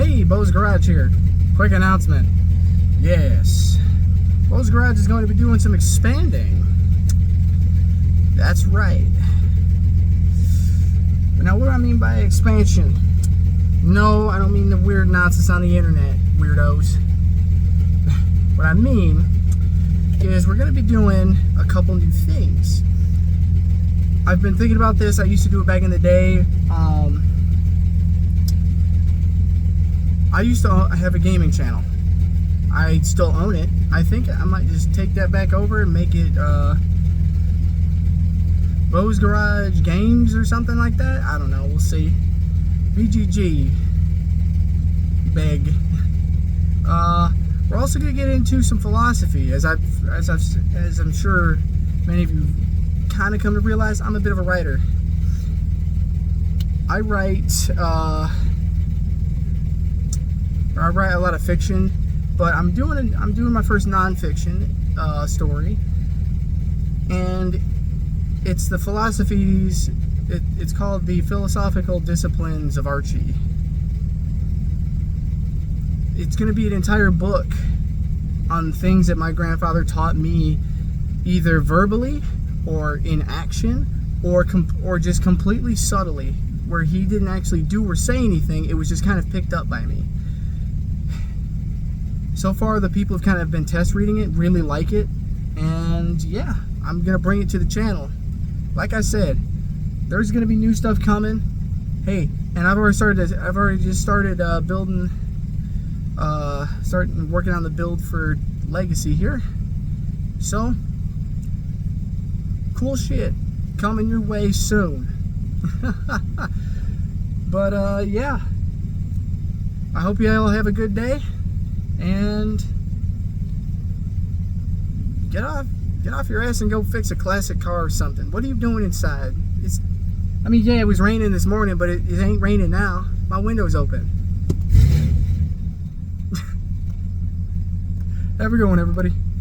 Hey, Bo's Garage here. Quick announcement. Yes, Bo's Garage is going to be doing some expanding. That's right. But now, what do I mean by expansion? No, I don't mean the weird nonsense on the internet, weirdos. What I mean is we're going to be doing a couple new things. I've been thinking about this. I used to do it back in the day. I used to have a gaming channel. I still own it. I think I might just take that back over and make it Bo's Garage Games or something like that. I don't know. We'll see. BGG. Beg. We're also going to get into some philosophy, as I'm sure many of you kind of come to realize. I'm a bit of a writer. I write a lot of fiction, but I'm doing my first nonfiction story, and it's the philosophies. It's called The Philosophical Disciplines of Archie. It's going to be an entire book on things that my grandfather taught me, either verbally or in action, or just completely subtly, where he didn't actually do or say anything. It was just kind of picked up by me. So far, the people have kind of been test reading it, really like it, and yeah, I'm going to bring it to the channel. Like I said, there's going to be new stuff coming. Hey, and I've already just started building, working on the build for Legacy here. So, cool shit coming your way soon. But yeah, I hope you all have a good day, and get off your ass and go fix a classic car or something. What are you doing inside? Yeah, it was raining this morning, but it ain't raining now. My window's open. Have a good one, everybody.